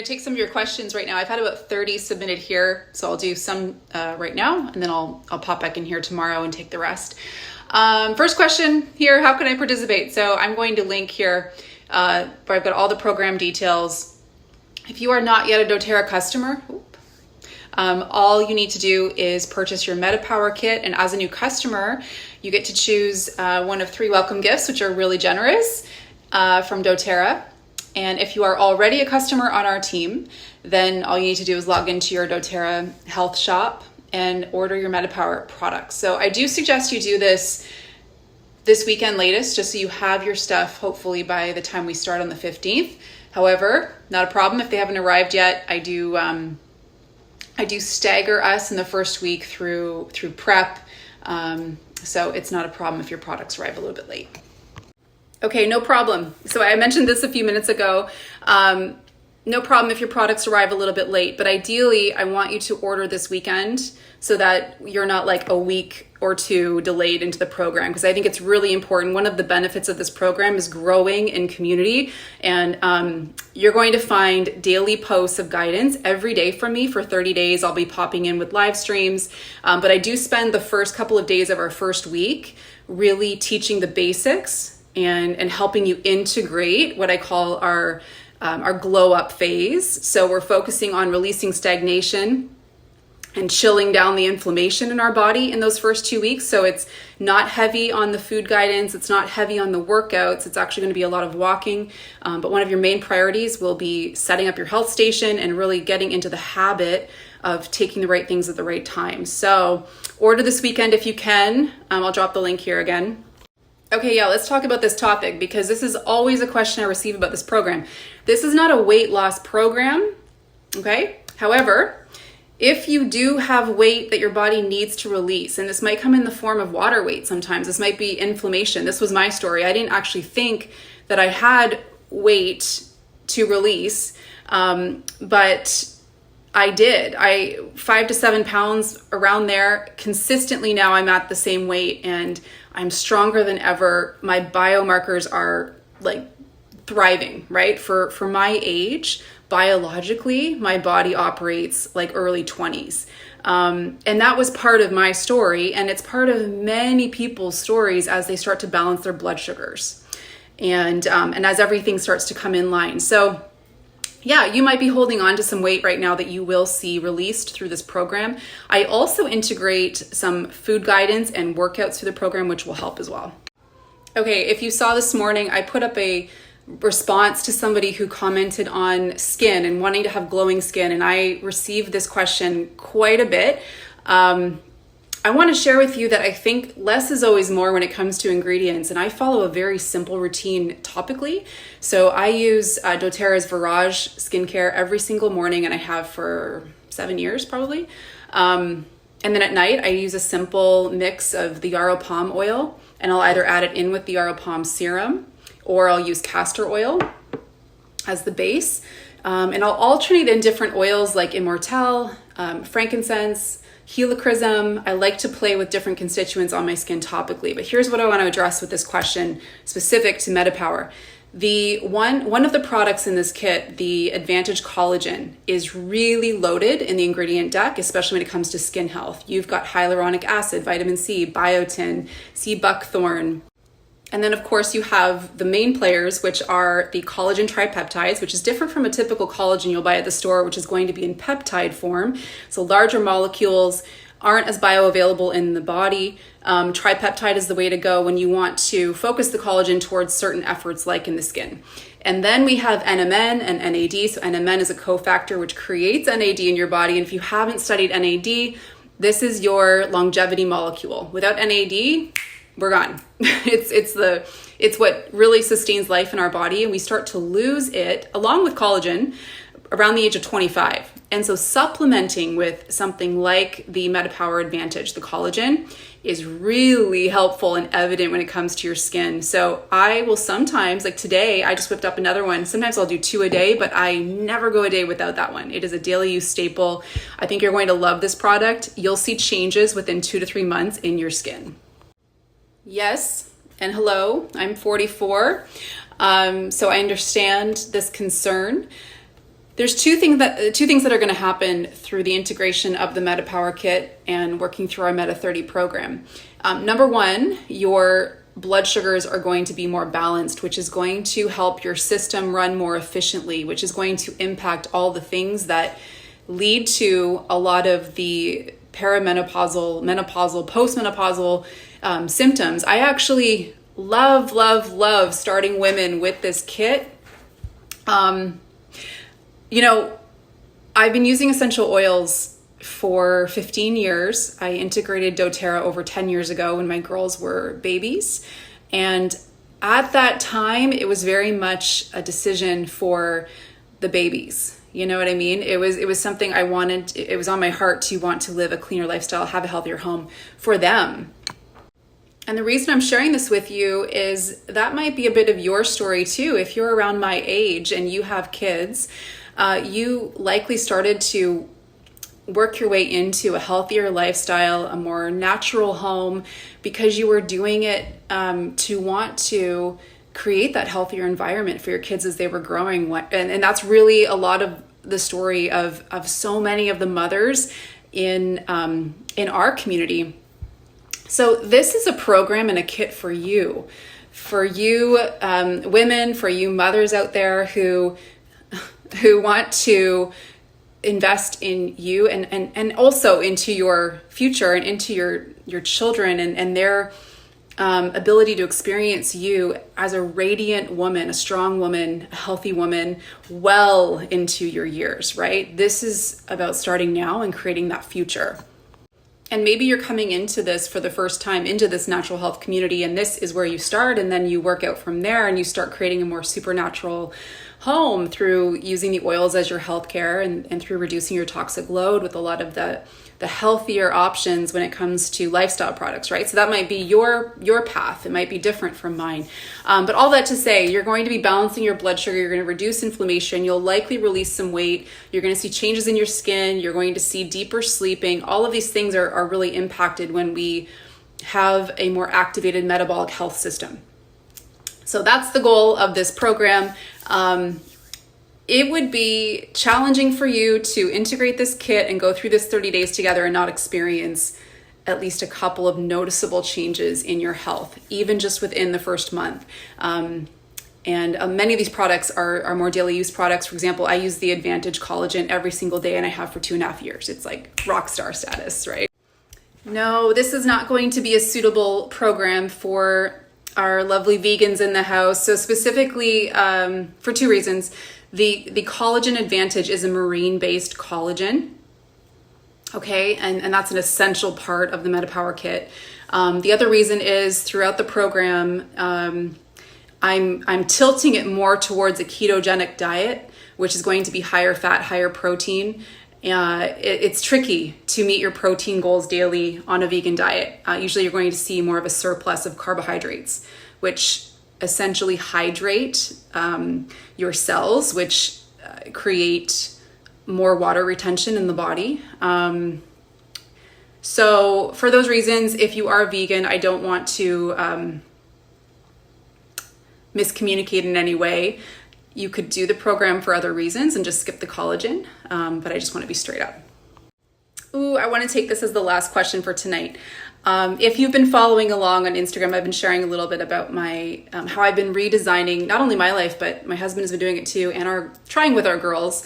going to take some of your questions right now. I've had about 30 submitted here, so I'll do some right now, and then I'll pop back in here tomorrow and take the rest. First question here, how can I participate? So I'm going to link here where I've got all the program details. If you are not yet a doTERRA customer, all you need to do is purchase your MetaPower kit, and as a new customer, you get to choose one of 3 welcome gifts, which are really generous from doTERRA. And if you are already a customer on our team, then all you need to do is log into your doTERRA health shop and order your MetaPower products. So I do suggest you do this weekend latest, just so you have your stuff hopefully by the time we start on the 15th. However, not a problem if they haven't arrived yet. I do stagger us in the first week through prep, so it's not a problem if your products arrive a little bit late. Okay, no problem. So I mentioned this a few minutes ago. No problem if your products arrive a little bit late, but ideally I want you to order this weekend so that you're not like a week or 2 delayed into the program, because I think it's really important. One of the benefits of this program is growing in community, and you're going to find daily posts of guidance every day from me for 30 days. I'll be popping in with live streams, but I do spend the first couple of days of our first week really teaching the basics and helping you integrate what I call our glow up phase. So we're focusing on releasing stagnation and chilling down the inflammation in our body in those first 2 weeks. So it's not heavy on the food guidance. It's not heavy on the workouts. It's actually going to be a lot of walking. But one of your main priorities will be setting up your health station and really getting into the habit of taking the right things at the right time. So order this weekend if you can. I'll drop the link here again. Okay, yeah, let's talk about this topic, because this is always a question I receive about this program. This is not a weight loss program, okay? However, if you do have weight that your body needs to release, and this might come in the form of water weight sometimes, this might be inflammation. This was my story. I didn't actually think that I had weight to release, but I did. 5 to 7 pounds around there. Consistently now I'm at the same weight and I'm stronger than ever. My biomarkers are like thriving, right? For my age, biologically, my body operates like early 20s. And that was part of my story, and it's part of many people's stories as they start to balance their blood sugars and as everything starts to come in line. So yeah, you might be holding on to some weight right now that you will see released through this program. I also integrate some food guidance and workouts through the program, which will help as well. Okay, if you saw this morning, I put up a response to somebody who commented on skin and wanting to have glowing skin, and I received this question quite a bit. I want to share with you that I think less is always more when it comes to ingredients, and I follow a very simple routine topically. So I use doTERRA's Virage skincare every single morning, and I have for 7 years probably. And then at night, I use a simple mix of the yarrow palm oil, and I'll either add it in with the yarrow palm serum, or I'll use castor oil as the base. And I'll alternate in different oils like Immortelle, frankincense, helichrysum. I like to play with different constituents on my skin topically, but here's what I want to address with this question specific to MetaPower. The one of the products in this kit, the Advantage Collagen, is really loaded in the ingredient deck, especially when it comes to skin health. You've got hyaluronic acid, vitamin C, biotin, sea buckthorn. And then of course you have the main players, which are the collagen tripeptides, which is different from a typical collagen you'll buy at the store, which is going to be in peptide form. So larger molecules aren't as bioavailable in the body. Tripeptide is the way to go when you want to focus the collagen towards certain efforts like in the skin. And then we have NMN and NAD. So NMN is a cofactor which creates NAD in your body. And if you haven't studied NAD, this is your longevity molecule. Without NAD, we're gone. It's what really sustains life in our body, and we start to lose it along with collagen around the age of 25. And so supplementing with something like the MetaPower Advantage, the collagen, is really helpful and evident when it comes to your skin. So I will sometimes, like today, I just whipped up another one. Sometimes I'll do 2 a day, but I never go a day without that one. It is a daily use staple. I think you're going to love this product. You'll see changes within 2 to 3 months in your skin. Yes, and hello, I'm 44, so I understand this concern. there's two things that are going to happen through the integration of the Meta Power Kit and working through our META30 program. Number one, your blood sugars are going to be more balanced, which is going to help your system run more efficiently, which is going to impact all the things that lead to a lot of the perimenopausal, menopausal, postmenopausal symptoms. I actually love starting women with this kit. I've been using essential oils for 15 years. I integrated doTERRA over 10 years ago when my girls were babies. And at that time, it was very much a decision for the babies. You know what I mean? It was something I wanted. It was on my heart to want to live a cleaner lifestyle, have a healthier home for them. And the reason I'm sharing this with you is that might be a bit of your story too. If you're around my age and you have kids, you likely started to work your way into a healthier lifestyle, a more natural home, because you were doing it to want to create that healthier environment for your kids as they were growing. And that's really a lot of the story of so many of the mothers in our community. So this is a program and a kit for you women, for you mothers out there who want to invest in you and also into your future and into your children and their ability to experience you as a radiant woman, a strong woman, a healthy woman, well into your years, right? This is about starting now and creating that future. And maybe you're coming into this for the first time, into this natural health community, and this is where you start, and then you work out from there and you start creating a more supernatural home through using the oils as your healthcare and through reducing your toxic load with a lot of the healthier options when it comes to lifestyle products, right? So that might be your path. It might be different from mine. But all that to say, you're going to be balancing your blood sugar. You're going to reduce inflammation. You'll likely release some weight. You're going to see changes in your skin. You're going to see deeper sleeping. All of these things are really impacted when we have a more activated metabolic health system. So that's the goal of this program. It would be challenging for you to integrate this kit and go through this 30 days together and not experience at least a couple of noticeable changes in your health, even just within the first month. And many of these products are more daily use products. For example, I use the Advantage Collagen every single day and I have for 2.5 years. It's like rock star status, right? No, this is not going to be a suitable program for our lovely vegans in the house. So specifically for two reasons. The Collagen Advantage is a marine-based collagen, okay? And that's an essential part of the Meta Power Kit. The other reason is throughout the program, I'm tilting it more towards a ketogenic diet, which is going to be higher fat, higher protein. It's tricky to meet your protein goals daily on a vegan diet. Usually you're going to see more of a surplus of carbohydrates, which essentially hydrate your cells, which create more water retention in the body. So for those reasons, if you are vegan, I don't want to miscommunicate in any way. You could do the program for other reasons and just skip the collagen, but I just want to be straight up. Ooh, I want to take this as the last question for tonight. If you've been following along on Instagram, I've been sharing a little bit about my how I've been redesigning not only my life, but my husband has been doing it too, and trying with our girls,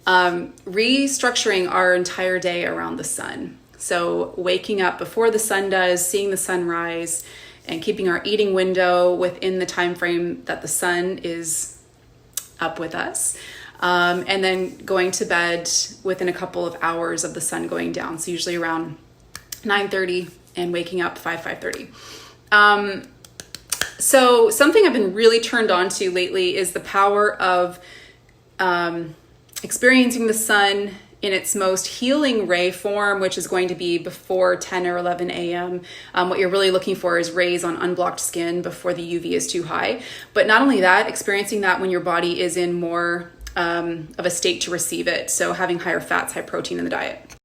restructuring our entire day around the sun. So waking up before the sun does, seeing the sunrise, and keeping our eating window within the time frame that the sun is up with us. And then going to bed within a couple of hours of the sun going down. So usually around 9:30 and waking up 5:30. So something I've been really turned on to lately is the power of experiencing the sun in its most healing ray form, which is going to be before 10 or 11 a.m. What you're really looking for is rays on unblocked skin before the UV is too high. But not only that, experiencing that when your body is in more of a state to receive it. So having higher fats, high protein in the diet.